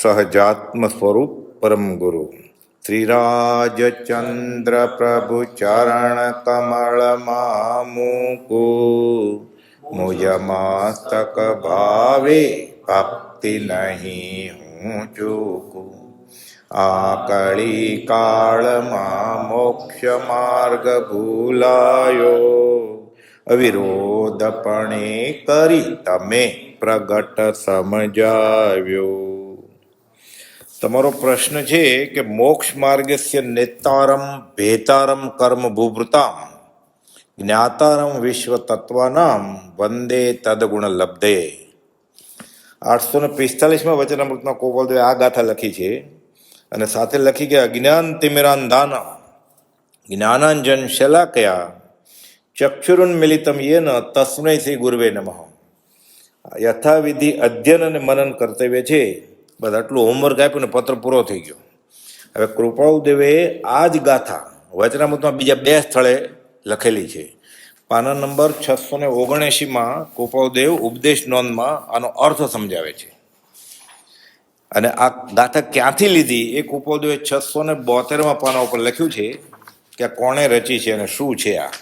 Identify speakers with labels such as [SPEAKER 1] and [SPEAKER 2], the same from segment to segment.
[SPEAKER 1] સહજાત્મ સ્વરૂપ પરમ ગુરુ શ્રીરાજચંદ્ર પ્રભુ ચરણ કમળ મામુકુ મુજ મસ્તક ભાવે ભક્તિ નહીં હું ચૂકું. આ કળી કાળમાં મોક્ષ માર્ગ ભૂલાયો, અવિરોધપણે કરી તમે પ્રગટ સમજાવ્યો. તમારો પ્રશ્ન છે કે મોક્ષ માર્ગસ્ય નેતારમ ભેતારમ કર્મ ભૂભૃતામ જ્ઞાતારમ વિશ્વ તત્વાનામ વંદે તદગુણ લબ્ધે. 845માં વચનામૃતમાં ગોપાલદેવે આ ગાથા લખી છે અને સાથે લખી કે અજ્ઞાન તિમિરાંધાના જ્ઞાનાંજન શલાકયા ચક્ષુરુન્મિલિતમ યેન તસ્મૈ શ્રી ગુરવે નમઃ. યથાવિધિ અધ્યયન અને મનન કર્તવ્ય છે. બસ આટલું હોમવર્ક આપ્યું ને પત્ર પૂરો થઈ ગયો. હવે કૃપાળુદેવે આ જ ગાથા વચનામૃતમાં બીજા 2 સ્થળે લખેલી છે. પાના નંબર 679માં કૃપાળુદેવ ઉપદેશ નોંધમાં આનો અર્થ સમજાવે છે. અને આ ગાથા ક્યાંથી લીધી એ કૃપાળુદેવે 672માં પાના ઉપર લખ્યું છે કે કોણે રચી છે અને શું છે. આ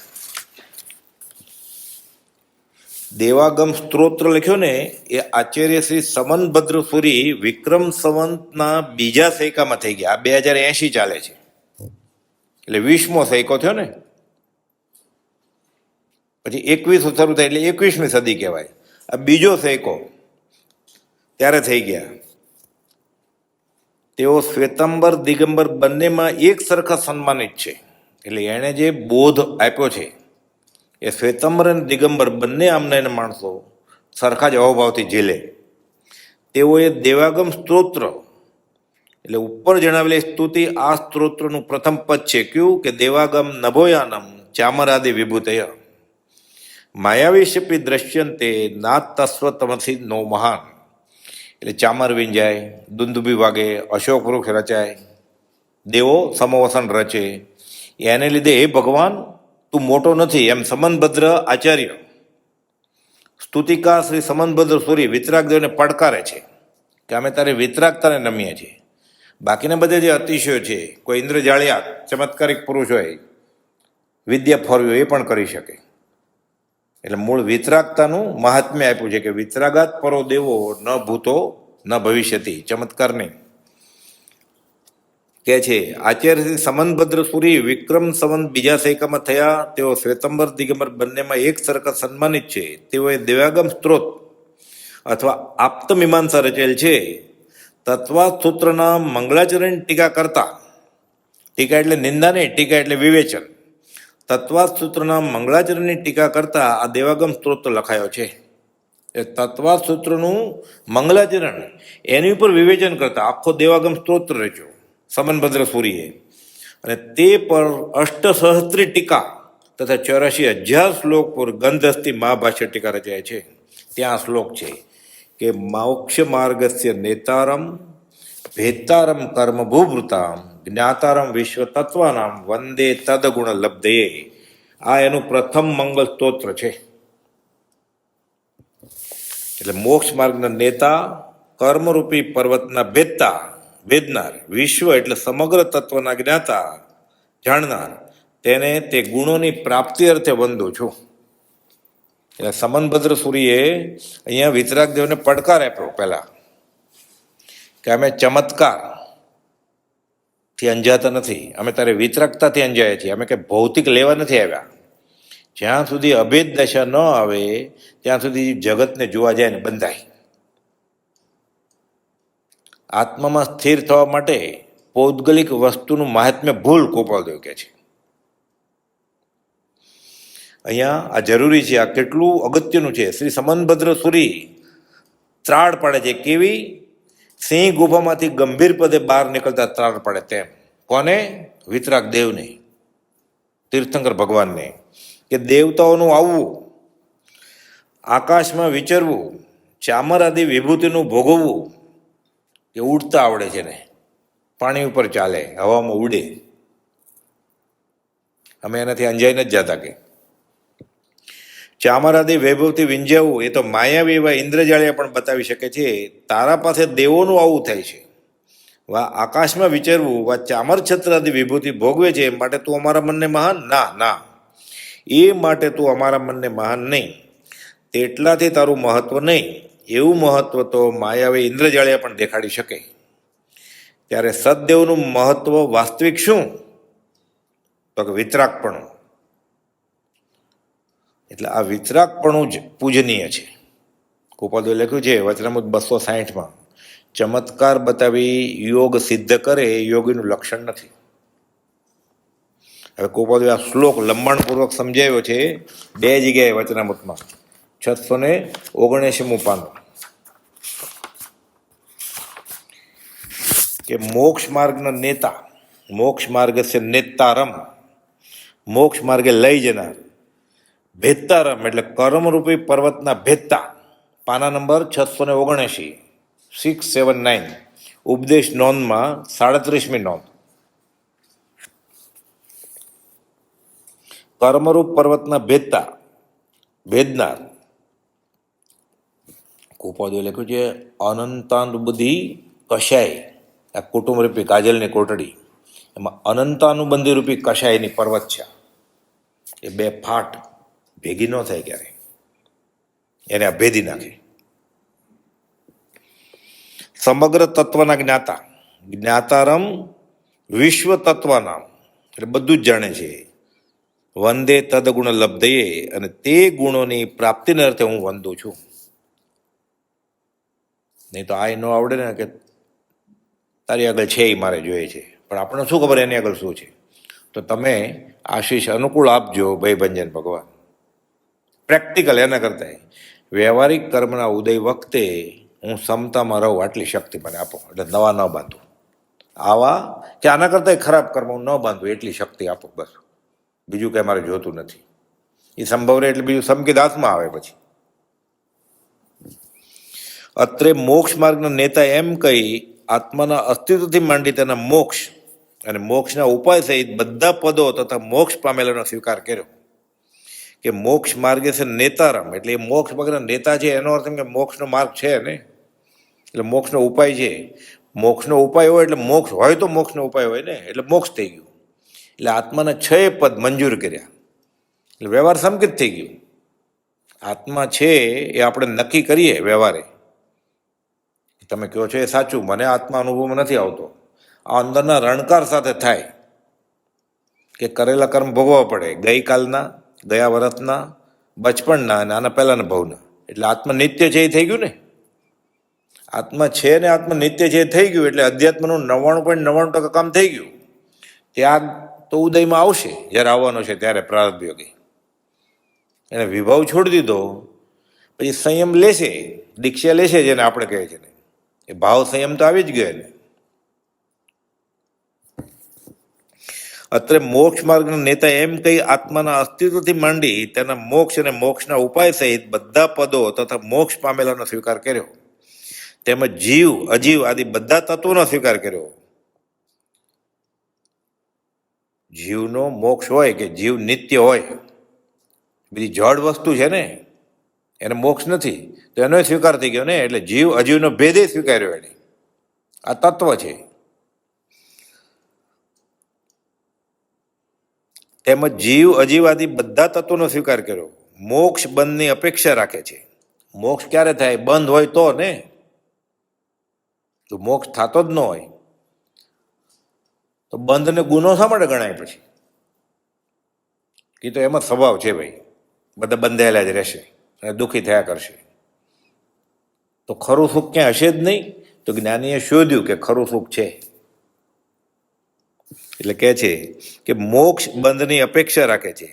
[SPEAKER 1] દેવાગમ સ્ત્રોત્ર લખ્યો ને એ આચાર્ય શ્રી સમનભદ્ર સુરી વિક્રમ સંવંતના બીજા સૈકામાં થઈ ગયા. આ 2080 ચાલે છે એટલે 20મો સૈકો થયો ને. પછી 21 શરૂ થાય એટલે 21મી સદી કહેવાય. આ બીજો સૈકો ત્યારે થઈ ગયા. તેઓ શ્વેતાંબર દિગંબર બંનેમાં એક સરખા સન્માનિત છે. એટલે એણે જે બોધ આપ્યો છે એ શ્વેતાંબર અને દિગંબર બંને આમના એને માણસો સરખા જ અહોભાવથી ઝીલે. તેઓએ દેવાગમ સ્ત્રોત્ર એટલે ઉપર જણાવેલી સ્તુતિ આ સ્ત્રોત્રનું પ્રથમ પદ છે. કયું કે દેવાગમ નભોયાનમ ચામરાદિ વિભૂતય માયાવીશપી દ્રશ્યંતે નાદ તસ્વ તમસી નો મહાન. એટલે ચામર વિંજાય, દુંદુભી વાગે, અશોક વૃક્ષ રચાય, દેવો સમવસન રચે. એને લીધે હે ભગવાન તું મોટો નથી એમ સમનભદ્ર આચાર્ય સ્તુતિકા શ્રી સમનભદ્ર સૂરી વિતરાગદેવને પડકારે છે કે અમે તારે વિતરાગતાને નમીએ છીએ. બાકીના બધે જે અતિશયો છે, કોઈ ઇન્દ્ર જાળિયા ચમત્કારિક પુરુષ હોય, વિદ્યા ફોરવી હોય એ પણ કરી શકે. એટલે મૂળ વિતરાગતાનું મહાત્મ્ય આપ્યું છે કે વિતરાગાત પરો દેવો ન ભૂતો ન ભવિષ્યતિ. ચમત્કાર નહીં કે છે. આચાર્ય શ્રી સમનભદ્ર સુરી વિક્રમ સંવંત બીજા સૈકામાં થયા. તેઓ શ્વેતાંબર દિગંબર બંનેમાં એક સરખા સન્માનિત છે. તેઓએ દેવાગમ સ્ત્રોત અથવા આપ્તમીમાંસા રચેલ છે. તત્વાત સૂત્રના મંગળાચરણ ટીકા કરતા, ટીકા એટલે નિંદા નહીં, ટીકા એટલે વિવેચન. તત્વાત સૂત્રના મંગળાચરણની ટીકા કરતા આ દેવાગમ સ્ત્રોત લખાયો છે. એ તત્વાત સૂત્રનું મંગળાચરણ એની ઉપર વિવેચન કરતા આખો દેવાગમ સ્ત્રોત રચ્યો સમનભદ્ર સૂરીએ. અને તે પર અષ્ટસહસ્ત્રી ટીકા તથા 84,000 શ્લોક પર ગંધસ્થી મહાભાષ્ય ટીકા રચાય છે. ત્યાં શ્લોક છે કે મોક્ષ માર્ગસ્ય નેતારમ ભેતારમ કર્મ ભૂભૃતામ જ્ઞાતારમ વિશ્વ તત્વાનામ વંદે તદગુણ લબ્ધે. આ એનું પ્રથમ મંગલ સ્તોત્ર છે. એટલે મોક્ષ માર્ગના નેતા, કર્મરૂપી પર્વતના ભેદનાર, વિશ્વ એટલે સમગ્ર તત્વના જ્ઞાતા જાણનાર, તેને તે ગુણોની પ્રાપ્તિ અર્થે વંદું છું. એટલે સમનભદ્ર સૂરીએ અહીંયા વિતરાગદેવને પડકાર આપ્યો પહેલા કે અમે ચમત્કારથી અંજાતા નથી, અમે તારે વિતરાગતાથી અંજાયા છીએ. અમે કંઈ ભૌતિક લેવા નથી આવ્યા. જ્યાં સુધી અભેદ દશા ન આવે ત્યાં સુધી જગતને જોવા જાય ને બંધાય. આત્મામાં સ્થિર થવા માટે પૌદ્ગલિક વસ્તુનું મહાત્મ્ય ભૂલ ગોપાલદેવ કહે છે. અહીંયા આ જરૂરી છે. આ કેટલું અગત્યનું છે. શ્રી સમનભદ્ર સૂરી ત્રાડ પાડે છે. કેવી? સિંહ ગુફામાંથી ગંભીર પદે બહાર નીકળતા ત્રાડ પાડે તેમ. કોને? વિતરાગ દેવને, તીર્થંકર ભગવાનને. કે દેવતાઓનું આવવું, આકાશમાં વિચરવું, ચામર આદિ વિભૂતિનું ભોગવવું, કે ઉડતા આવડે છે ને, પાણી ઉપર ચાલે, હવામાં ઉડે. અમે એનાથી અંજાઈ નથી જતા. કે ચામરાદી વૈભવથી વિંજાવું એ તો માયાવી એવા ઇન્દ્રજાળિયા પણ બતાવી શકે છે. તારા પાસે દેવોનું આવું થાય છે. વા આકાશમાં વિચરવું, વા ચામર છત્રાદી વિભૂતિ ભોગવે છે એ માટે તું અમારા મનને મહાન? ના ના, એ માટે તું અમારા મનને મહાન નહીં, તેટલાથી તારું મહત્વ નહીં. એવું મહત્વ તો માયાવી ઇન્દ્રજાળિયા પણ દેખાડી શકે. ત્યારે સદદેવનું મહત્વ વાસ્તવિક શું? તો કે વિતરાગપણું. એટલે આ વિતરાગપણું જ પૂજનીય છે. ગોપાલદેવે લખ્યું છે વચનામૃત 260માં, ચમત્કાર બતાવી યોગ સિદ્ધ કરે એ યોગીનું લક્ષણ નથી. હવે ગોપાલદેવે આ શ્લોક લંબાણપૂર્વક સમજાવ્યો છે 2 જગ્યાએ વચનામૃતમાં. 679 પાનું કે મોક્ષ માર્ગના નેતા, મોક્ષ માર્ગ છે નેતારમ, મોક્ષ માર્ગે લઈ જનાર. ભેત્તારમ એટલે કર્મરૂપી પર્વતના ભેત્તા. પાના નંબર 679, 679, ઉપદેશ નોંધમાં 37મી નોંધ. કર્મરૂપ પર્વતના ભેત્તા, ભેદનાર. ગોપાલદેવે લખ્યું છે અનંતાનુબંધી કશાય, આ કુટુંબરૂપી કાજલની કોટડી, એમાં અનંતાનુબંધી રૂપી કશાયની પર્વત છે. એ 2 ફાટ ભેગી ન થાય ક્યારે, એને આ ભેદી નાખે. સમગ્ર તત્વના જ્ઞાતા, જ્ઞાતારમ વિશ્વ તત્વનામ એટલે બધું જ જાણે છે. વંદે તદગુણ લબ્ધયે, અને તે ગુણોની પ્રાપ્તિને અર્થે હું વંદું છું. નહીં તો આ ન આવડે ને કે તારી આગળ છે એ મારે જોઈએ છે, પણ આપણને શું ખબર એની આગળ શું છે. તો તમે આશીષ અનુકૂળ આપજો ભયભંજન ભગવાન. પ્રેક્ટિકલ એના કરતા વ્યવહારિક કર્મના ઉદય વખતે હું ક્ષમતામાં રહું આટલી શક્તિ મને આપો, એટલે નવા ન બાંધું. આવા કે આના કરતાં ખરાબ કર્મ હું ન બાંધું એટલી શક્તિ આપો, બસ. બીજું કંઈ મારે જોતું નથી. એ સંભવ રહે એટલે બીજું સંકેત હાથમાં આવે. પછી અત્રે મોક્ષ માર્ગના નેતા એમ કહી આત્માના અસ્તિત્વથી માંડી તેના મોક્ષ અને મોક્ષના ઉપાય સહિત બધા પદો તથા મોક્ષ પામેલાનો સ્વીકાર કર્યો. કે મોક્ષ માર્ગે છે નેતારમ એટલે એ મોક્ષ માર્ગના નેતા છે, એનો અર્થ એમ કે મોક્ષનો માર્ગ છે ને, એટલે મોક્ષનો ઉપાય છે. મોક્ષનો ઉપાય હોય એટલે મોક્ષ હોય તો મોક્ષનો ઉપાય હોય ને, એટલે મોક્ષ થઈ ગયું. એટલે આત્માના 6 પદ મંજૂર કર્યા એટલે વ્યવહાર સંકેત થઈ ગયું. આત્મા છે એ આપણે નક્કી કરીએ વ્યવહારે. તમે કહો છો એ સાચું, મને આત્મા અનુભવમાં નથી આવતો. આ અંદરના રણકાર સાથે થાય કે કરેલા કર્મ ભોગવવા પડે, ગઈકાલના, ગયા વર્ષના, બચપણના અને આના પહેલાના ભવના. એટલે આત્મા નિત્ય છે એ થઈ ગયું ને. આત્મા છે ને આત્મા નિત્ય છે એ થઈ ગયું એટલે અધ્યાત્મનું 99.99% કામ થઈ ગયું. ત્યાગ તો ઉદયમાં આવશે, જ્યારે આવવાનો છે ત્યારે પ્રારબ્ધ યોગી. એને વિભાવ છોડી દીધો પછી સંયમ લેશે, દીક્ષા લેશે, જેને આપણે કહે છે ને એ ભાવ સંયમ તો આવી જ ગયો ને. અત્રે મોક્ષ માર્ગના નેતા એમ કહી આત્માના અસ્તિત્વથી માંડી તેના મોક્ષ અને મોક્ષના ઉપાય સહિત બધા પદો તથા મોક્ષ પામેલાનો સ્વીકાર કર્યો. તેમજ જીવ અજીવ આદિ બધા તત્વોનો સ્વીકાર કર્યો. જીવનો મોક્ષ હોય કે જીવ નિત્ય હોય, બીજી જડ વસ્તુ છે ને એને મોક્ષ નથી, તો એનો સ્વીકાર થઈ ગયો ને. એટલે જીવ અજીવનો ભેદે સ્વીકાર્યો એને. આ તત્વ છે. તેમજ જીવ અજીવ આદિ બધા તત્વોનો સ્વીકાર કર્યો. મોક્ષ બંધની અપેક્ષા રાખે છે. મોક્ષ ક્યારે થાય? બંધ હોય તો ને. તો મોક્ષ થતો જ ન હોય તો બંધને ગુનો શા માટે ગણાય? પછી એ તો એમાં સ્વભાવ છે ભાઈ, બધા બંધાયેલા જ રહેશે અને દુઃખી થયા કરશે. તો ખરું સુખ ક્યાં હશે જ નહીં. તો જ્ઞાનીએ શોધ્યું કે ખરું સુખ છે. એટલે કહે છે કે મોક્ષ બંધની અપેક્ષા રાખે છે.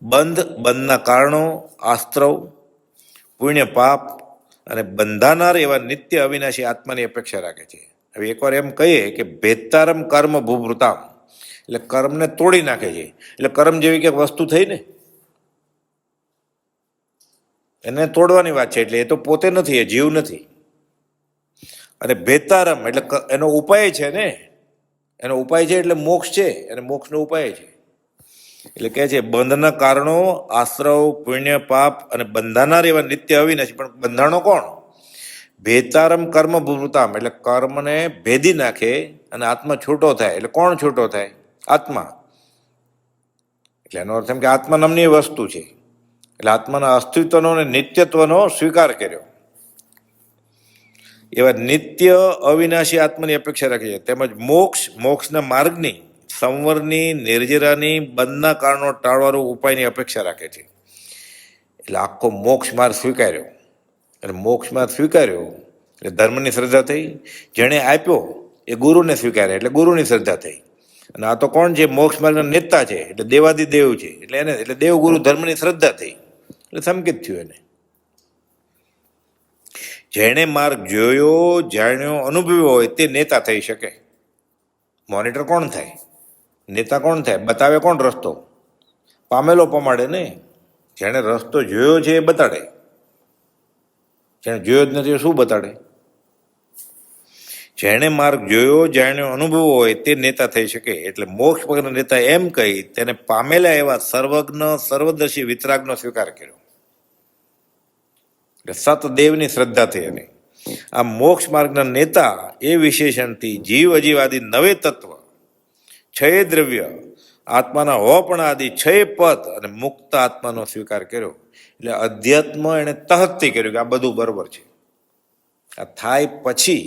[SPEAKER 1] બંધના કારણો, આસ્ત્રવ, પુણ્ય પાપ અને બંધાનાર એવા નિત્ય અવિનાશી આત્માની અપેક્ષા રાખે છે. હવે એકવાર એમ કહીએ કે ભેત્તારમ કર્મ ભૂભૃતામ એટલે કર્મને તોડી નાખે છે. એટલે કર્મ જેવી કંઈક વસ્તુ થઈ ને, એને તોડવાની વાત છે. એટલે એ તો પોતે નથી, એ જીવ નથી. અને ભેત્તારમ એટલે એનો ઉપાય છે ને, એનો ઉપાય છે એટલે મોક્ષ છે, અને મોક્ષનો ઉપાય છે. એટલે કહે છે બંધના કારણો, આશ્રવ, પુણ્ય પાપ અને બંધાનાર એવા નિત્ય અવિનાશી. પણ બંધાણો કોણ? ભેતારમ કર્મ ભૂતામ એટલે કર્મને ભેદી નાખે અને આત્મા છૂટો થાય એટલે કોણ છૂટો થાય? આત્મા. એટલે એનો અર્થ એમ કે આત્મા નામની વસ્તુ છે, એટલે આત્માના અસ્તિત્વનો અને નિત્યત્વનો સ્વીકાર કર્યો. એવા નિત્ય અવિનાશી આત્માની અપેક્ષા રાખી છે. તેમજ મોક્ષના માર્ગની, સંવરની, નિર્જરાની, બંધના કારણો ટાળવાનો ઉપાયની અપેક્ષા રાખે છે. એટલે આખો મોક્ષ માર્ગ સ્વીકાર્યો, એટલે મોક્ષ માર્ગ સ્વીકાર્યો એટલે ધર્મની શ્રદ્ધા થઈ. જેણે આપ્યો એ ગુરુને સ્વીકારે એટલે ગુરુની શ્રદ્ધા થઈ. અને આ તો કોણ છે? મોક્ષ માર્ગના નેતા છે, એટલે દેવાદિદેવ છે, એટલે દેવ ગુરુ ધર્મની શ્રદ્ધા થઈ, એટલે સંકેત થયું એને. જેણે માર્ગ જોયો, જાણ્યો, અનુભવ્યો હોય તે નેતા થઈ શકે. મોનિટર કોણ થાય? નેતા કોણ થાય? બતાવે કોણ રસ્તો? પામેલો પમાડે ને. જેણે રસ્તો જોયો છે એ બતાડે, જેણે જોયો જ નથી શું બતાડે? જેણે માર્ગ જોયો, જાણ્યો, અનુભવ્યો હોય તે નેતા થઈ શકે. એટલે મોક્ષ પગના નેતા એમ કહી તેને પામેલા એવા સર્વજ્ઞ, સર્વદર્શી વિતરાગનો સ્વીકાર કર્યો. એટલે સતદેવની શ્રદ્ધા થઈ. અને આ મોક્ષ માર્ગના નેતા એ વિશેષણથી જીવ અજીવાદી નવે તત્વ, છય દ્રવ્ય, આત્માના હોપણ આદિ છય પદ અને મુક્ત આત્માનો સ્વીકાર કર્યો. એટલે અધ્યાત્મ એને તહત્તી કર્યું કે આ બધું બરોબર છે. આ થાય પછી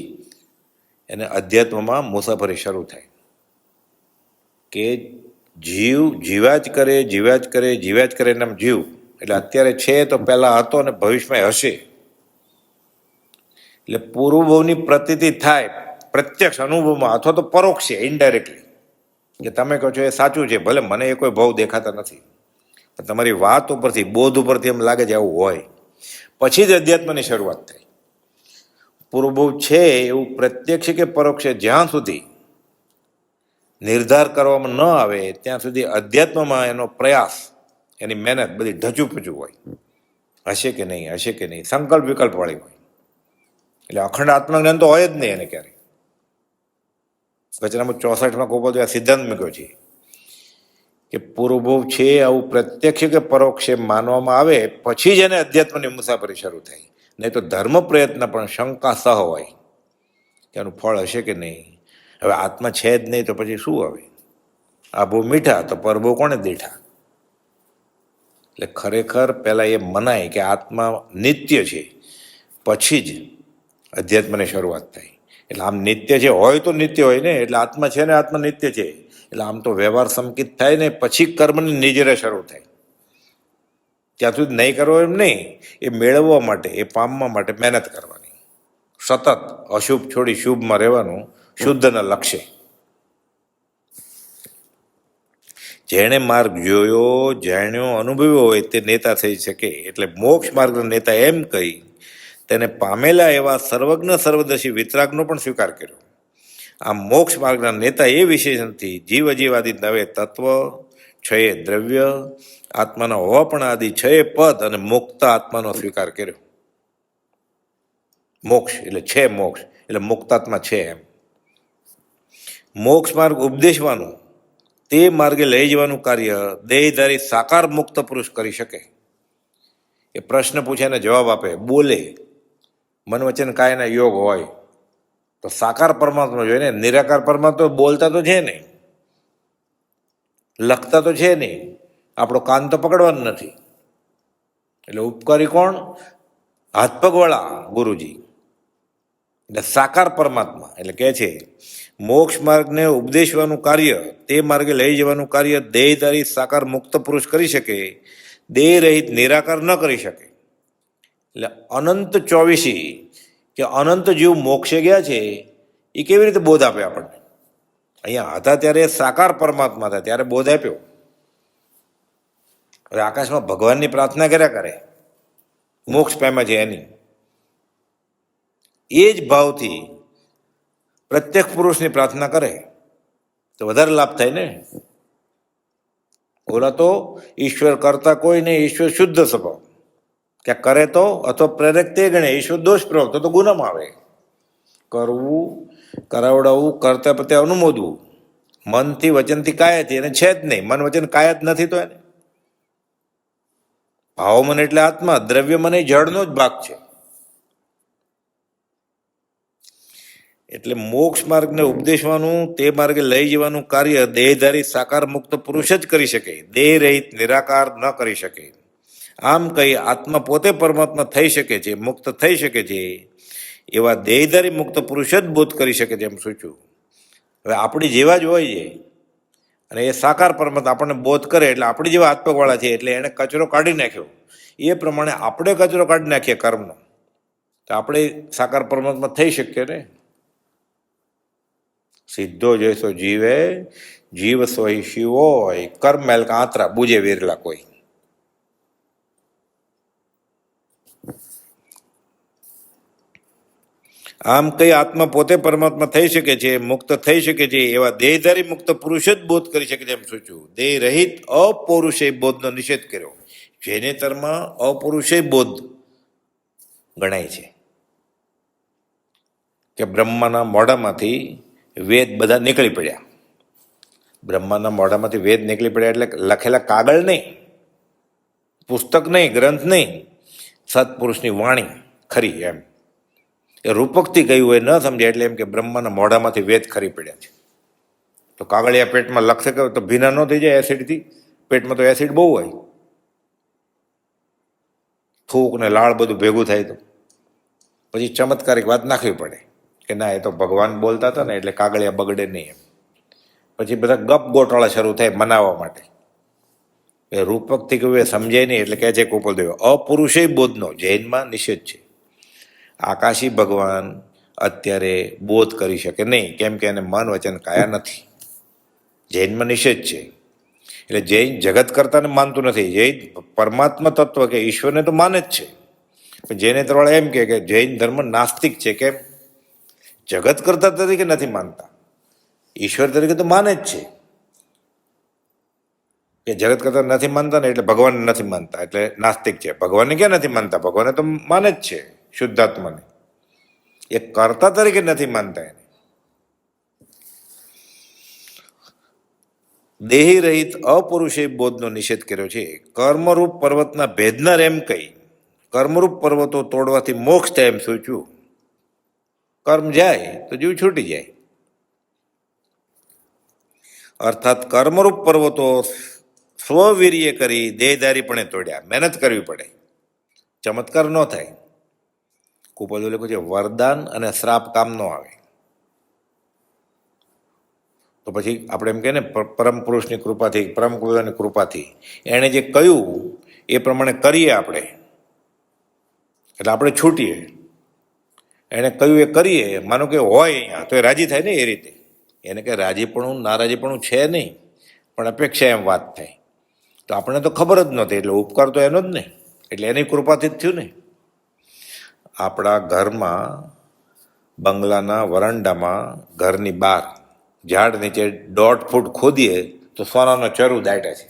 [SPEAKER 1] એને અધ્યાત્મમાં મુસાફરી શરૂ થાય કે જીવ જીવ્યા જ કરે, જીવ્યા જ કરે, જીવ્યા જ કરે એમ જીવ. એટલે અત્યારે છે તો પહેલા હતો અને ભવિષ્યમાં હશે. એટલે પૂર્વભવની પ્રતીતિ થાય પ્રત્યક્ષ અનુભવમાં અથવા તો પરોક્ષ છે, ઇનડાયરેક્ટલી, કે તમે કહો છો એ સાચું છે, ભલે મને એ કોઈ ભાવ દેખાતા નથી, તમારી વાત ઉપરથી, બોધ ઉપરથી એમ લાગે છે આવું હોય, પછી જ અધ્યાત્મની શરૂઆત થાય. પૂર્વભવ છે એવું પ્રત્યક્ષ કે પરોક્ષ જ્યાં સુધી નિર્ધાર કરવામાં ન આવે ત્યાં સુધી અધ્યાત્મમાં એનો પ્રયાસ, એની મહેનત બધી ઢચુપચું હોય. હશે કે નહીં, હશે કે નહીં, સંકલ્પ વિકલ્પ વાળી હોય. એટલે અખંડ આત્મજ્ઞાન તો હોય જ નહીં એને ક્યારેય. વચનામૃત 64માં ગોપાલ આ સિદ્ધાંત મૂક્યો છે કે પૂર્વભવ છે આવું પ્રત્યક્ષ કે પરોક્ષ માનવામાં આવે પછી જ એને અધ્યાત્મની મુસાફરી શરૂ થાય. નહીં તો ધર્મ પ્રયત્ન પણ શંકા સહ હોય કે એનું ફળ હશે કે નહીં. હવે આત્મા છે જ નહીં તો પછી શું હવે? આ બહુ મીઠા તો પરભો કોને દીઠા? એટલે ખરેખર પહેલાં એ મનાય કે આત્મા નિત્ય છે, પછી જ અધ્યાત્મની શરૂઆત થાય. એટલે આમ નિત્ય છે હોય તો નિત્ય હોય ને, એટલે આત્મા છે ને આત્મા નિત્ય છે, એટલે આમ તો વ્યવહાર સંકિત થાય ને પછી કર્મની નિજરે શરૂ થાય. ત્યાં સુધી નહીં કરવો એમ નહીં, એ મેળવવા માટે, એ પામવા માટે મહેનત કરવાની, સતત અશુભ છોડી શુભમાં રહેવાનું, શુદ્ધના લક્ષ્ય. જેણે માર્ગ જોયો, જાણ્યો, અનુભવ્યો હોય તે નેતા થઈ શકે. એટલે મોક્ષ માર્ગના નેતા એમ કહી તેને પામેલા એવા સર્વજ્ઞ, સર્વદર્શી વિતરાગનો પણ સ્વીકાર કર્યો. આ મોક્ષ માર્ગના નેતા એ વિશેષણથી જીવ અજીવાદી નવે તત્વ, છયે દ્રવ્ય, આત્માના હોપણ આદિ છયે પદ અને મુક્ત આત્માનો સ્વીકાર કર્યો. મોક્ષ એટલે છે, મોક્ષ એટલે મુક્તાત્મા છે એમ. મોક્ષ માર્ગ ઉપદેશવાનું, તે માર્ગે લઈ જવાનું કાર્ય દેહધારી સાકાર મુક્ત પુરુષ કરી શકે. એ પ્રશ્ન પૂછે અને જવાબ આપે, બોલે, મન વચન કાયના યોગ હોય તો સાકાર પરમાત્મા જોઈએ ને. નિરાકાર પરમાત્મા બોલતા તો છે નહીં, લખતા તો છે નહીં, આપણો કાન તો પકડવાનું નથી. એટલે ઉપકારી કોણ? હાથ પગવાળા ગુરુજી. એટલે સાકાર પરમાત્મા. એટલે કહે છે મોક્ષ માર્ગને ઉપદેશવાનું કાર્ય, તે માર્ગે લઈ જવાનું કાર્ય દેહધારી સાકાર મુક્ત પુરુષ કરી શકે, દેહ રહિત નિરાકાર ન કરી શકે. એટલે અનંત 24 કે અનંત જીવ મોક્ષે ગયા છે એ કેવી રીતે બોધ આપે આપણને? અહીંયા હતા ત્યારે સાકાર પરમાત્મા હતા ત્યારે બોધ આપ્યો. હવે આકાશમાં ભગવાનની પ્રાર્થના કર્યા કરે, મોક્ષ પામ્યા છે એની, એ જ ભાવથી પ્રત્યક્ષ પુરુષની પ્રાર્થના કરે તો વધારે લાભ થાય ને. ઓલા તો ઈશ્વર કરતા કોઈ નહીં, ઈશ્વર શુદ્ધ સ્વભાવ, ક્યાં કરે તો અથવા પ્રેરક તે ગણે, ઈશ્વર દોષ પ્રવક્તો તો ગુનામાં આવે. કરવું, કરાવડાવવું, કરતા પ્રત્યે અનુમોદવું, મનથી વચનથી કાયાથી, એને છે જ નહીં. મન વચન કાયા જ નથી તો એને ભાવ મન એટલે આત્મા, દ્રવ્ય મને જળનો જ ભાગ છે. એટલે મોક્ષ માર્ગને ઉપદેશવાનું, તે માર્ગે લઈ જવાનું કાર્ય દેહધારી સાકાર મુક્ત પુરુષ જ કરી શકે, દેહ રહિત નિરાકાર ન કરી શકે. આમ કહી આત્મા પોતે પરમાત્મા થઈ શકે છે, મુક્ત થઈ શકે છે, એવા દેહધારી મુક્ત પુરુષ જ બોધ કરી શકે છે એમ સૂચ્યું. હવે આપણી જેવા જ હોય છે અને એ સાકાર પરમાત્મા આપણને બોધ કરે એટલે આપણી જેવા આત્મકવાળા છે એટલે એણે કચરો કાઢી નાખ્યો. એ પ્રમાણે આપણે કચરો કાઢી નાખીએ કર્મનો, તો આપણે સાકાર પરમાત્મા થઈ શકીએ ને. સીધો જૈસો જીવે જીવ સોય શિવોય, કર્મ મેલ કાંતરા બુજે વેરલા કોઈ. આમ કઈ આત્મા પોતે પરમાત્મા થઈ શકે છે, મુક્ત થઈ શકે છે, એવા દેહધારી મુક્ત પુરુષ જ બોધ કરી શકે છે એમ સૂચ્યું. દેહ રહિત અપૌરુષેય બોધનો નિષેધ કર્યો. જેનેતરમાં અપૌરુષેય બોધ ગણાય છે કે બ્રહ્માના મોઢામાંથી વેદ બધા નીકળી પડ્યા. બ્રહ્માના મોઢામાંથી વેદ નીકળી પડ્યા એટલે લખેલા કાગળ નહીં, પુસ્તક નહીં, ગ્રંથ નહીં, સત્પુરુષની વાણી ખરી એમ. એ રૂપકથી કહ્યું હોય ન સમજાય એટલે એમ કે બ્રહ્માના મોઢામાંથી વેદ ખરી પડ્યા છે. તો કાગળિયા પેટમાં લખશે કે તો ભીના ન થઈ જાય એસિડથી? પેટમાં તો એસિડ બહુ હોય, થૂક ને લાળ બધું ભેગું થાય તો પછી ચમત્કારિક વાત નાખવી પડે કે ના એ તો ભગવાન બોલતા હતા ને એટલે કાગળિયા બગડે નહીં એમ. પછી બધા ગપ ગોટાળા શરૂ થાય મનાવવા માટે. એ રૂપકથી કહ્યું એ સમજાય નહીં એટલે કહે છે કુપલદેવ અપુરુષેય બોધનો જૈનમાં નિષેધ છે. આકાશી ભગવાન અત્યારે બોધ કરી શકે નહીં, કેમ કે એને મન વચન કાયા નથી. જૈનમાં નિષેધ છે. એટલે જૈન જગત કરતાને માનતું નથી, જૈન પરમાત્મા તત્વ કે ઈશ્વરને તો માને જ છે. પણ જૈને તરવાળા એમ કે જૈન ધર્મ નાસ્તિક છે. કેમ? જગત કરતા તરીકે નથી માનતા, ઈશ્વર તરીકે તો માને જ છે. કે જગત કરતા નથી માનતા ને એટલે ભગવાનને નથી માનતા એટલે નાસ્તિક છે. ભગવાનને ક્યાં નથી માનતા? ભગવાનને તો માને જ છે, શુદ્ધાત્માને. એ કર્તા તરીકે નથી માનતા એને. દેહી રહિત અપુરુષેય બોધનો નિષેધ કર્યો છે. કર્મરૂપ પર્વતના ભેદનાર એમ કહી કર્મરૂપ પર્વતો તોડવાથી મોક્ષ થાય એમ સૂચ્યું. કર્મ જાય તો જીવ છૂટી જાય. અર્થાત કર્મરૂપ પર્વતો સ્વવીર્ય કરી દેહધારીપણે તોડ્યા. મહેનત કરવી પડે, ચમત્કાર ન થાય. કુપોલ લખ્યું છે વરદાન અને શ્રાપ કામ ન આવે. તો પછી આપણે એમ કહે ને પરમ પુરુષની કૃપાથી, પરમ કૃપાની કૃપાથી એણે જે કહ્યું એ પ્રમાણે કરીએ આપણે એટલે આપણે છૂટીએ. એણે કહ્યું એ કરીએ, માનો કે હોય અહીંયા તો એ રાજી થાય ને એ રીતે. એને કે રાજીપણું નારાજીપણું છે નહીં, પણ અપેક્ષા એમ વાત થાય. તો આપણને તો ખબર જ નહોતી એટલે ઉપકાર તો એનો જ ને, એટલે એની કૃપાથી જ થયું ને. આપણા ઘરમાં બંગલાના વરાંડામાં ઘરની બહાર ઝાડ નીચે 1.5 ફૂટ ખોદીએ તો સોનાનો ચરુ દાટ્યા છે.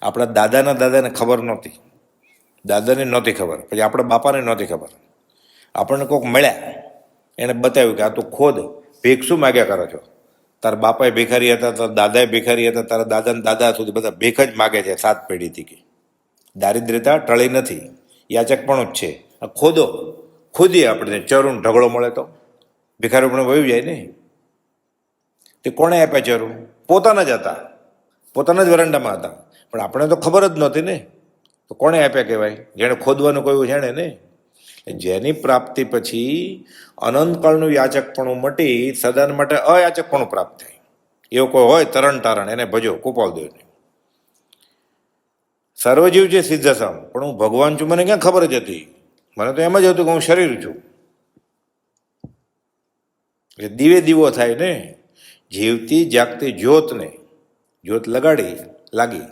[SPEAKER 1] આપણા દાદાને ખબર નહોતી, દાદાને નહોતી ખબર, પછી આપણા બાપાને નહોતી ખબર. આપણને કોઈક મળ્યા, એણે બતાવ્યું કે આ તું ખોદ, ભીખ શું માગ્યા કરો છો? તારા બાપાએ ભિખારી હતા, તારા દાદાએ ભિખારી હતા, તારા દાદાને દાદા સુધી બધા ભીખ જ માગે છે 7 પેઢીથી. કે દારિદ્ર્યતા ટળી નથી, યાચકપણું જ છે. ખોદો, ખોદીએ આપણે ચરું ઢગલો મળે તો ભિખારી પણ વયું જાય ને. તે કોણે આપ્યા ચરુ? પોતાના જ હતા, પોતાના જ વરંડામાં હતા, પણ આપણે તો ખબર જ નહોતી ને. તો કોણે આપ્યા કહેવાય? જેણે ખોદવાનું કહ્યું છે ને. જેની પ્રાપ્તિ પછી અનંતકાળનું યાચકપણું મટી સદાન માટે અયાચકપણું પ્રાપ્ત થાય. એવો કોઈ હોય તરણ તારણ, એને ભજો કુપાલદેવને. સર્વજીવ છે સિદ્ધસમ, પણ હું ભગવાન છું મને ક્યાં ખબર જ હતી? મને તો એમ જ હતું કે હું શરીર છું. એટલે દીવે દીવો થાય ને. જીવતી જાગતી જ્યોતને જ્યોત લાગી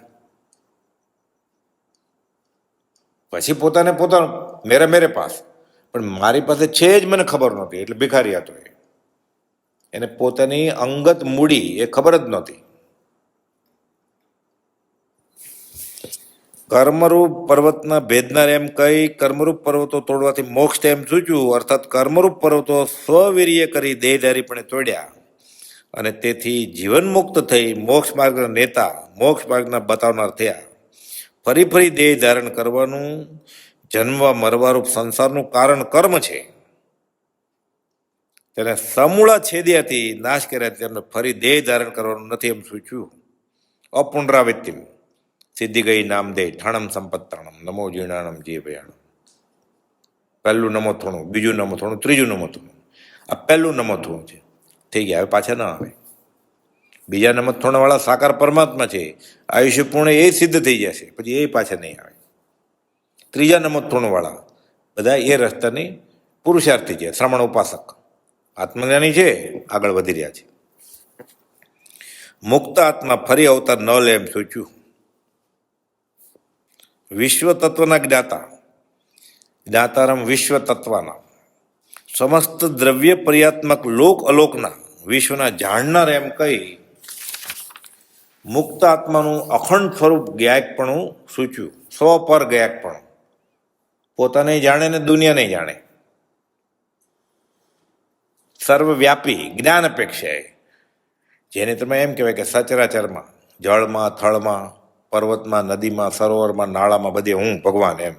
[SPEAKER 1] પછી પોતાને પોતાનું મેરે પાસ, પણ મારી પાસે છે જ મને ખબર નહોતી એટલે ભિખારી હતો. એને પોતાની અંગત મૂડી એ ખબર જ નહોતી. કર્મરૂપ પર્વતના ભેદનાર એમ કહી કર્મરૂપ પર્વતો તોડવાથી મોક્ષ એમ સૂચ્યું. અર્થાત કર્મરૂપ પર્વતો સ્વવીર્ય કરી દેહધારીપણે તોડ્યા અને તેથી જીવન મુક્ત થઈ મોક્ષ માર્ગના નેતા, મોક્ષ માર્ગના બતાવનાર થયા. ફરી દેહ ધારણ કરવાનું, જન્મવા મરવારૂપ સંસારનું કારણ કર્મ છે. તેને સમૂળા છેદ્યાથી નાશ કર્યા તેમને ફરી દેહ ધારણ કરવાનું નથી એમ સૂચ્યું. અપુનરાવૃત્તિ સિદ્ધિ ગઈ નામ દે ઠાણમ સંપત્તાણમ નમો જીર્ણાણમ જે ભયાણમ. પહેલું નમો થોણું, બીજું નમો થોણું, ત્રીજું નમો થોણું. આ પહેલું નમો થોણું છે, થઈ ગયા, હવે પાછા ના આવે. બીજા નમો થોણાવાળા સાકાર પરમાત્મા છે, આયુષ્ય પૂર્ણ એ સિદ્ધ થઈ જશે, પછી એ પાછા નહીં આવે. ત્રીજા નમો થોણવાળા બધા એ રસ્તાની પુરુષાર્થી છે, શ્રમણ ઉપાસક આત્મજ્ઞાની છે, આગળ વધી રહ્યા છે. મુક્ત આત્મા ફરી અવતાર ન લે એમ સોચ્યું. વિશ્વ તત્વના જ્ઞાતા, જ્ઞાતારમ વિશ્વ તત્વના, સમસ્ત દ્રવ્ય પર્યાત્મક લોક અલોકના વિશ્વના જાણનાર એમ કહી મુક્ત આત્માનું અખંડ સ્વરૂપ ગાયકપણું સૂચ્યું. સ્વપર ગાયકપણું, પોતાને જાણે ને દુનિયા નહીં જાણે. સર્વવ્યાપી જ્ઞાન અપેક્ષાએ, જેને તમે એમ કહેવાય કે સચરાચરમાં, જળમાં, થળમાં, પર્વતમાં, નદીમાં, સરોવરમાં, નાળામાં, બધે હું ભગવાન એમ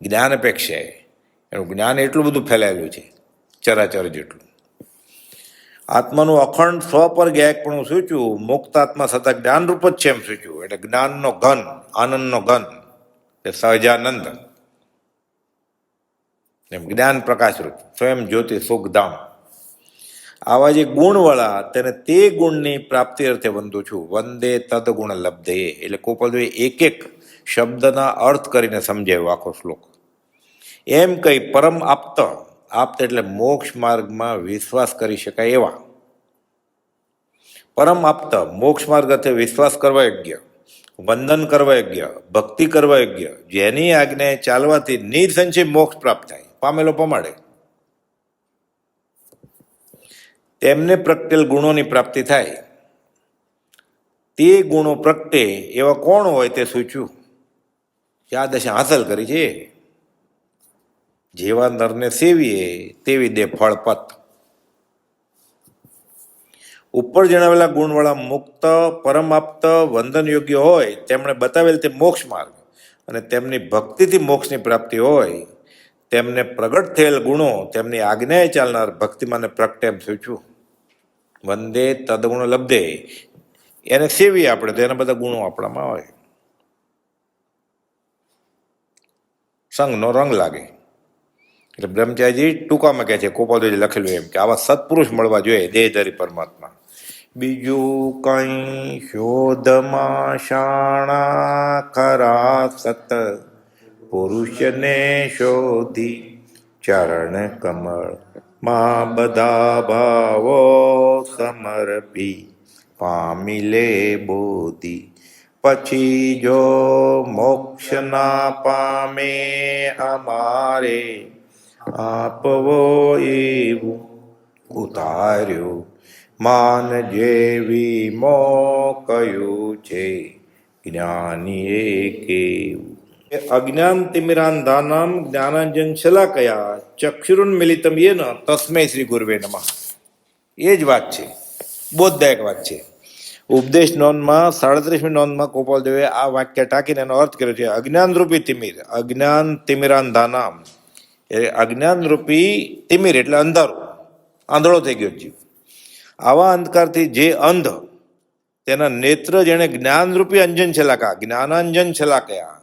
[SPEAKER 1] જ્ઞાન અપેક્ષાએ. એનું જ્ઞાન એટલું બધું ફેલાયેલું છે, ચરાચર જેટલું. આત્માનું અખંડ સ્વ પર ગાયકપણું સૂચ્યું. મુક્ત આત્મા સતત જ્ઞાનરૂપ જ છે એમ સૂચ્યું. એટલે જ્ઞાનનો ઘન, આનંદનો ઘન, એ સહજાનંદ એમ જ્ઞાન પ્રકાશરૂપ સ્વયં જ્યોતિ સુખધામ. આવા જે ગુણવાળા તેને તે ગુણની પ્રાપ્તિ અર્થે વંદું છું. વંદે તદગુણ લબ્ધે. એટલે કોપલદેવે એક એક શબ્દના અર્થ કરીને સમજાવ્યો આખો શ્લોક. એમ કહી પરમ આપ્ત, આપ્ત એટલે મોક્ષ માર્ગમાં વિશ્વાસ કરી શકાય એવા, પરમ આપ્ત મોક્ષ માર્ગ અર્થે વિશ્વાસ કરવા યોગ્ય, વંદન કરવા યોગ્ય, ભક્તિ કરવા યોગ્ય, જેની આજ્ઞાએ ચાલવાથી નિસંશય મોક્ષ પ્રાપ્ત થાય, પામેલો પમાડે, તેમને પ્રગટેલ ગુણોની પ્રાપ્તિ થાય. તે ગુણો પ્રગટે એવા કોણ હોય તે સૂચ્યું. કે આ દશા હાંસલ કરી છે. જેવા નરને સેવીએ તેવી દે ફળપત. ઉપર જણાવેલા ગુણવાળા મુક્ત, પરમાપ્ત, વંદન યોગ્ય હોય તેમણે બતાવેલ તે મોક્ષ માર્ગ અને તેમની ભક્તિથી મોક્ષની પ્રાપ્તિ હોય તેમને પ્રગટ થયેલ ગુણો તેમની આજ્ઞાએ ચાલનાર ભક્તિમાને પ્રગટે એમ સૂચ્યું. વંદે તદગુણ લબ્ધે, એને સેવીએ આપણે તો એના બધા ગુણો આપણામાં હોય. સંગનો રંગ લાગે. એટલે બ્રહ્મચારીજી ટૂંકામાં કહે છે, કોપાલજી લખેલું એમ કે આવા સત્પુરુષ મળવા જોઈએ દેહધારી પરમાત્મા. બીજું કઈ શોધમાં શાણા ખરા સત પુરુષને શોધી ચરણ કમળ માં બધા ભાવો સમર્પી પામી લે બોધી. પછી જો મોક્ષ ના પામે અમારે આપવો એવું ઉતાર્યું માન જેવી મો કયું છે જ્ઞાનીએ કેવું. અજ્ઞાન તિમિરાંધાનામ જ્ઞાનાંજન શલાકયા ચક્ષુરુન્મિલિતમ યેન તસ્મૈ શ્રી ગુરવે નમઃ. એ જ વાત છે, બોધદાયક વાત છે. ઉપદેશ નોંધમાં 37મી નોંધમાં ગોપાલદેવે આ વાક્ય ટાંકીને એનો અર્થ કર્યો છે. અજ્ઞાનરૂપી તિમિર, અજ્ઞાન તિમિરાંધાનામ, એટલે અજ્ઞાનરૂપી તિમિર એટલે અંધારું, આંધળો થઈ ગયો જીવ. આવા અંધકારથી જે અંધ, તેના નેત્ર જેણે જ્ઞાનરૂપી અંજન છલાકા, જ્ઞાનાંજન છલાકયા.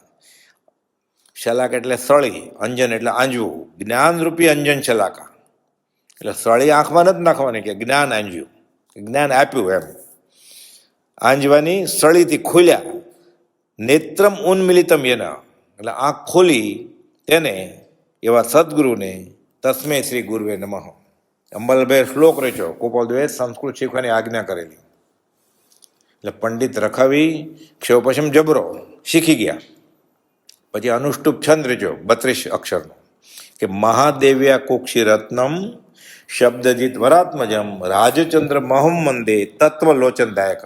[SPEAKER 1] શલાક એટલે સળી, અંજન એટલે આંજવું, જ્ઞાનરૂપી અંજન છલાકા. એટલે સળી આંખમાં નથી નાખવાની કે જ્ઞાન આંજ્યું, જ્ઞાન આપ્યું એમ. આંજવાની સળીથી ખોલ્યા. નેત્રમ ઉન્મિલિતમ એના, એટલે આંખ ખોલી તેને એવા સદગુરુને તસ્મે શ્રી ગુરુવે નમઃ. અંબલભાઈ શ્લોક રચ્યો. ગોપાલદેવે સંસ્કૃત શીખવાની આજ્ઞા કરેલી. એટલે પંડિત રખાવી ક્ષોપશમ જબરો શીખી ગયા. પછી અનુષ્ટુપ છંદ રચ્યો 32 અક્ષરનો કે મહાદેવ્યા કુક્ષી રત્નમ શબ્દજીત વરાત્મજમ રાજચંદ્ર મહમ મંદે તત્વલોચનદાયક.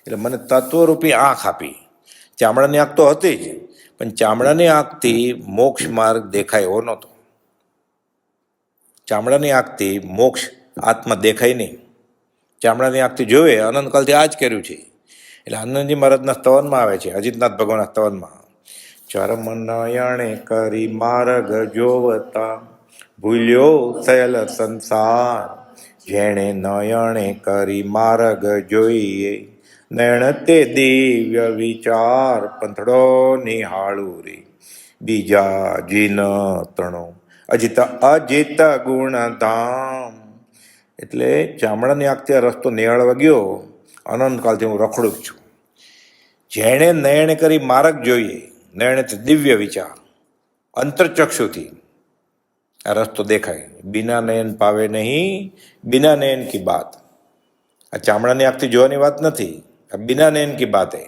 [SPEAKER 1] એટલે મને તત્વરૂપી આંખ આપી. ચામડાની આંખ તો હતી જ, પણ ચામડાની આંખથી મોક્ષ માર્ગ દેખાય એવો નહોતો. ચામડાની આંખથી મોક્ષ આત્મા દેખાય નહીં. ચામડાની આંખથી જોવે અનંતકાલથી આ જ કર્યું છે. એટલે આનંદજી મહારાજના સ્તવનમાં આવે છે, અજીતનાથ ભગવાનના સ્તવનમાં, ચરમ નયણે કરી માર્ગ જોવતા ભૂલ્યો થયેલ સંસાર, જેણે નયણે કરી માર્ગ જોઈએ, નયણ તે દિવ્ય વિચાર, પંથડો નિહાળું રે બીજા જીન તણો, અજિત અજિત ગુણ ધામ. એટલે ચામડાની આંખથી આ રસ્તો નિહાળવા ગયો, અનંતકાલથી હું રખડું જ છું. જેણે નયણે કરી માર્ગ જોઈએ, નયણે તે દિવ્ય વિચાર, અંતરચક્ષુથી આ રસ્તો દેખાય. બિના નયન પાવે નહીં, બિના નયન કી બાત. આ ચામડાની આંખથી જોવાની વાત નથી, આ બિના નયન કી બાત હે.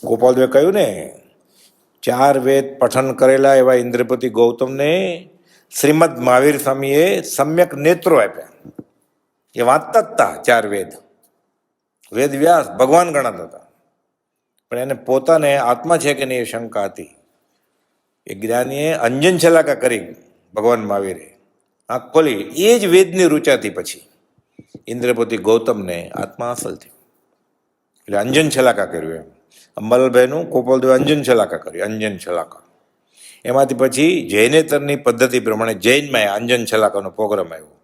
[SPEAKER 1] ગોપાલદેવે કહ્યું ને, 4 વેદ પઠન કરેલા એવા ઇન્દ્રપતિ ગૌતમને શ્રીમદ મહાવીર સ્વામીએ સમ્યક નેત્રો આપ્યા. એ વાંચતા જ હતા 4 વેદ. વેદ વ્યાસ ભગવાન ગણાતા હતા, પણ એને પોતાને આત્મા છે કે નહીં એ શંકા હતી. એ જ્ઞાનીએ અંજન છલાકા કરી, ભગવાન મહાવીરે આંખ ખોલી, એ જ વેદની રૂચાથી પછી ઇન્દ્રપતિ ગૌતમને આત્મા હાંસલ થયો. એટલે અંજન છલાકા કર્યું. એમ અંબાલાલભાઈનું ગોપાલદેવે અંજન છલાકા કર્યું, અંજન છલાકા. એમાંથી પછી જૈનેતરની પદ્ધતિ પ્રમાણે જૈનમાં અંજન છલાકાનો પ્રોગ્રામ આવ્યો.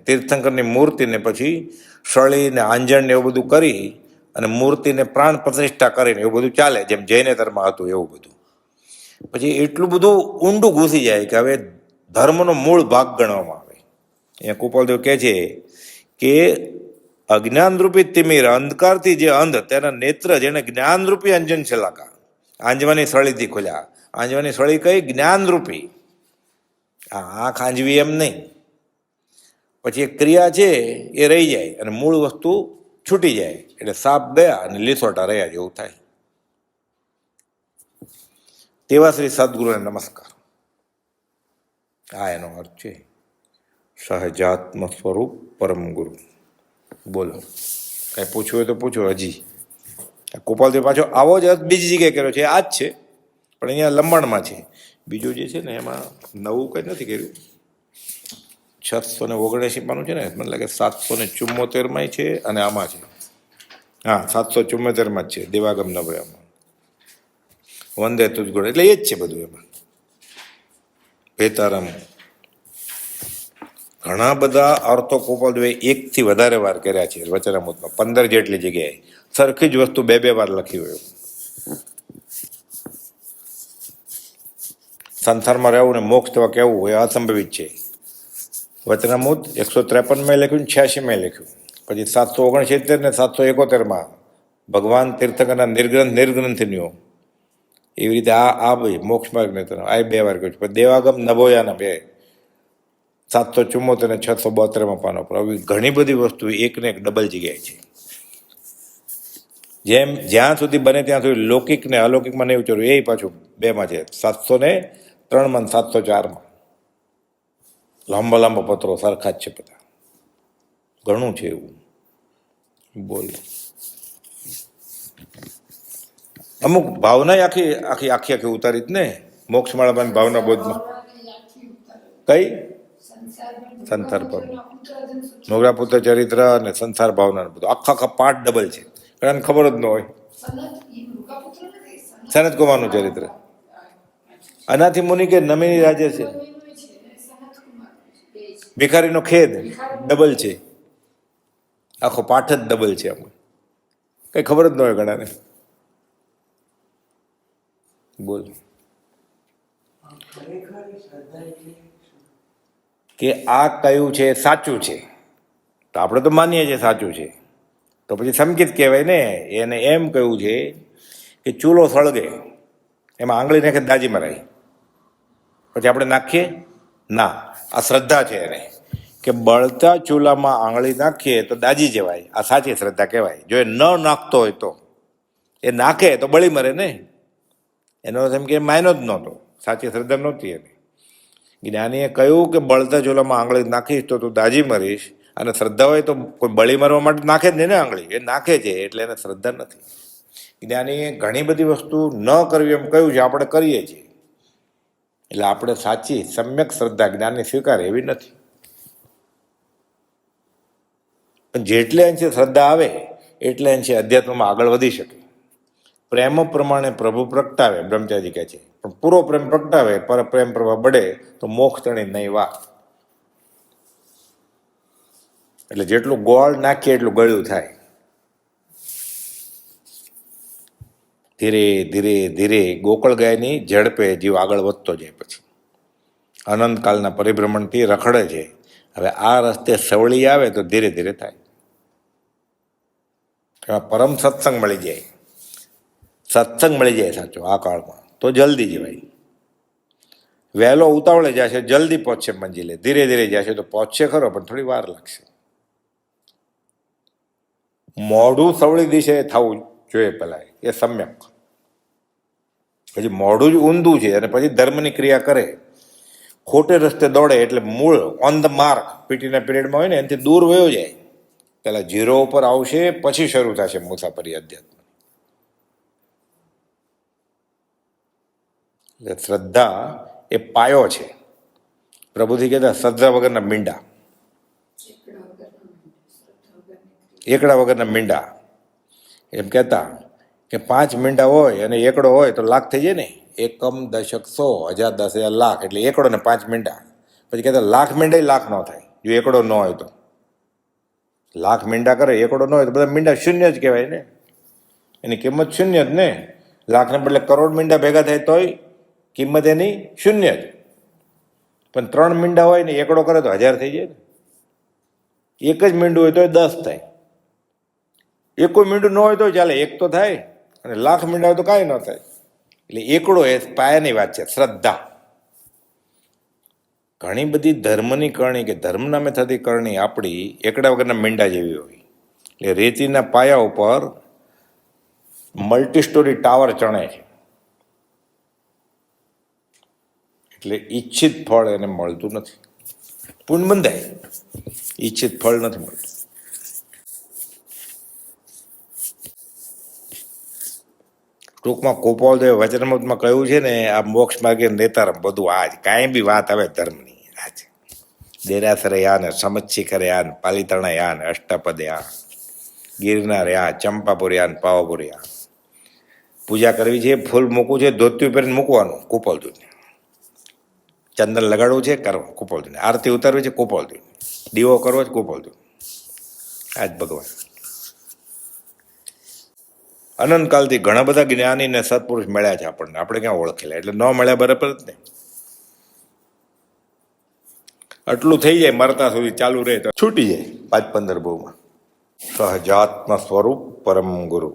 [SPEAKER 1] તીર્થંકરની મૂર્તિને પછી સળીને આંજણ એવું બધું કરી અને મૂર્તિને પ્રાણ પ્રતિષ્ઠા કરીને એવું બધું ચાલે, જેમ જૈનેતરમાં હતું એવું બધું. પછી એટલું બધું ઊંડું ઘૂસી જાય કે હવે ધર્મનો મૂળ ભાગ ગણવામાં આવે. અહીંયા ગોપાલદેવ કહે છે કે અજ્ઞાનરૂપી તિમિર, અંધકારથી જે અંધ, તેના નેત્ર જેને જ્ઞાનરૂપી અંજન છલાકા, આંજવાની સળીથી ખોલ્યા. આંજવાની સળી કઈ? જ્ઞાનરૂપી. આંખ આંજવી એમ નહીં. પછી એક ક્રિયા છે એ રહી જાય અને મૂળ વસ્તુ છૂટી જાય, એટલે સાપ ગયા અને લીસોટા રહ્યા જેવું થાય. તેવા શ્રી સદગુરુને નમસ્કાર. આ એનો અર્થ છે સહજાત્મ સ્વરૂપ પરમ ગુરુ. બોલો, કઈ પૂછવું હોય તો પૂછો. હજી ગોપાલદેવ પાછો આવો જ અર્થ બીજી જગ્યાએ કર્યો છે, આ જ છે, પણ અહીંયા લંબાણમાં છે. બીજું જે છે ને એમાં નવું કંઈ નથી કર્યું. 679 છે ને, મને લાગે 774 છે અને આમાં છે. હા, 774 જ છે, દેવાગમ નવયામાં વંદે તુજગુણ, એટલે એ જ છે બધું. એમાં ભેતારામ ઘણા બધા અર્થો ગોપાલદેવે 1થી વધારે વાર કર્યા છે વચનામૃતમાં, 15 જેટલી જગ્યાએ સરખી જ વસ્તુ 2 વાર લખી હોય. સંસારમાં રહેવું ને મોક્ષ થવા કહેવું એ અસંભવિત છે. વચનામૃત 153 લખ્યું, 86 લખ્યું, પછી 769 ને 771 ભગવાન તીર્થંકરના નિર્ગ્રંથિનીઓ. એવી રીતે આ ભાઈ મોક્ષ માર્ગ ને આ 2 વાર કહ્યું. પછી દેવાગમ નભોયાના 2, 774 ને 672 પાનો પર. આવી ઘણી બધી વસ્તુ એકને એક ડબલ જગ્યાએ છે. જેમ જ્યાં સુધી બને ત્યાં સુધી લૌકિક ને અલૌકિકમાં નહીં ઉચ્ચાર્યું, એ પાછું 2માં છે, 703 ને 704. લાંબા લાંબા પત્રો સરખા જ છે બધા, ઘણું છે એવું. બોલ, અમુક ભાવના આખી આખી આખી આખી ઉતારી જ ને મોક્ષમાળામાં ભાવના બોધમાં. કઈ? સંસાર પર, મોગરાપુત્ર ચરિત્ર અને સંસાર ભાવના બધું આખા પાઠ ડબલ છે. ઘણાને ખબર જ ન હોય. સનત કુમારનું ચરિત્ર, અનાથી મુનિ કે નમિની રાજ્ય છે, ભિખારીનો ખેદ ડબલ છે, આખો પાઠ જ ડબલ છે. આમાં કઈ ખબર જ ન હોય ઘણાને. બોલ, કે આ કયું છે સાચું છે, તો આપણે તો માનીએ છીએ સાચું છે, તો પછી સંકેત કહેવાય ને. એને એમ કહ્યું છે કે ચૂલો સળગે, એમાં આંગળી નાખે દાજી મરાય, પછી આપણે નાખીએ ના. આ શ્રદ્ધા છે એને, કે બળતા ચૂલામાં આંગળી નાખીએ તો દાજી જવાય. આ સાચી શ્રદ્ધા કહેવાય. જો એ ન નાખતો હોય તો, એ નાખે તો બળી મરે ને. એનો અર્થ એમ કે માયનો જ નહોતો, સાચી શ્રદ્ધા નહોતી એને. જ્ઞાનીએ કહ્યું કે બળતા ચૂલામાં આંગળી નાખીશ તો તું દાજી મરીશ, અને શ્રદ્ધા હોય તો કોઈ બળી મરવા માટે નાખે જ નહીં ને આંગળી, એ નાખે છે એટલે એને શ્રદ્ધા નથી. જ્ઞાનીએ ઘણી બધી વસ્તુ ન કરવી એમ કહ્યું છે, આપણે કરીએ છીએ. એટલે આપણે સાચી સમ્યક શ્રદ્ધા જ્ઞાનની સ્વીકારે એવી નથી. પણ જેટલે અંશે શ્રદ્ધા આવે એટલે અંશે અધ્યાત્મમાં આગળ વધી શકે. પ્રેમ પ્રમાણે પ્રભુ પ્રગટાવે, બ્રહ્મચારી કહે છે, પણ પૂરો પ્રેમ પ્રગટાવે પર પ્રેમ પ્રવાહ બળે તો મોક્ષ તણી નહીં વા. એટલે જેટલું ગોળ નાખીએ એટલું ગળ્યું થાય. ધીરે ધીરે ધીરે ગોકળ ગાયની ઝડપે જીવ આગળ વધતો જાય. પછી અનંતકાળના પરિભ્રમણથી રખડે છે. હવે આ રસ્તે સવળી આવે તો ધીરે ધીરે થાય. પરમ સત્સંગ મળી જાય, સત્સંગ મળી જાય સાચો આ કાળમાં તો જલ્દી જવાય. વહેલો ઉતાવળે જશે જલ્દી પહોંચશે મંજિલે, ધીરે ધીરે જશે તો પહોંચશે ખરો પણ થોડી વાર લાગશે. મોઢું સવળી દિશે થવું જોઈએ પહેલા, એ સમ્યક. પછી મોઢું જ ઊંધું છે અને પછી ધર્મની ક્રિયા કરે, ખોટે રસ્તે દોડે એટલે મૂળ ઓન ધ માર્ક પીટીના પિરિયડમાં હોય ને એનાથી દૂર વયો જાય. પેલા ઝીરો ઉપર આવશે પછી શરૂ થશે મુસાફરી અધ્યાત્મ. એટલે શ્રદ્ધા એ પાયો છે. પ્રભુજી કહેતા શ્રદ્ધા વગરના મીંડા, એકડા વગરના મીંડા. એમ કહેતા કે 5 મીંડા હોય અને એકડો હોય તો લાખ થઈ જાય ને. એકમ દશક 100 1000 10,000 લાખ એટલે એકડો ને 5 મીંડા. પછી કહેતા લાખ મીંડા લાખ ન થાય જો એકડો ન હોય તો. લાખ મીંડા કરે એકડો ન હોય તો બધા મીંડા શૂન્ય જ કહેવાય ને, એની કિંમત શૂન્ય જ ને. લાખને બદલે કરોડ મીંડા ભેગા થાય તોય કિંમત એની શૂન્ય જ. પણ 3 મીંડા હોય ને એકડો કરે તો 1000 થઈ જાય ને. એક જ મીંડું હોય તો 10 થાય. એક કોઈ મીંડું ન હોય તો ચાલે, એક તો થાય. અને લાખ મીંડા હોય તો કાંઈ ન થાય. એટલે એકડો એ પાયાની વાત છે શ્રદ્ધા. ઘણી બધી ધર્મની કરણી કે ધર્મ નામે થતી કરણી આપણી એકડા વગરના મીંડા જેવી હોય. એટલે રેતીના પાયા ઉપર મલ્ટી સ્ટોરી ટાવર ચણે છે. એટલે ઈચ્છિત ફળ એને મળતું નથી. પૂર્ણ બંધાય, ઈચ્છિત ફળ નથી મળતું. ટૂંકમાં ગોપાલદેવ વચનામૃતમાં કહ્યું છે ને, આ મોક્ષ માર્ગે નેતારમ બધું આ જ. કાંઈ બી વાત આવે ધર્મની આ છે. દેરાસરે યાન, સમચ્છિખરે યાન, પાલિતાણા યાન, અષ્ટપદે યાન, ગિરનાર યાન, ચંપાપુર યાન, પાવાપુર યાન. પૂજા કરવી છે, ફૂલ મૂકવું છે, ધોતિયું પહેરીને મૂકવાનું ગોપાલદેવને. ચંદન લગાડવું છે કરવા ગોપાલદેવને. આરતી ઉતારવી છે ગોપાલદેવને. દીવો કરવો છે ગોપાલદેવ. આ જ ભગવાન. અનંતકાલથી ઘણા બધા જ્ઞાની ને સત્પુરુષ મળ્યા છે આપણને, આપણે ક્યાં ઓળખેલા. એટલે ન મળ્યા બરાબર જ ને. આટલું થઈ જાય મરતા સુધી ચાલુ રહે તો છૂટી જાય 5-15 બહુમાં. સહજાત્મ સ્વરૂપ પરમ ગુરુ.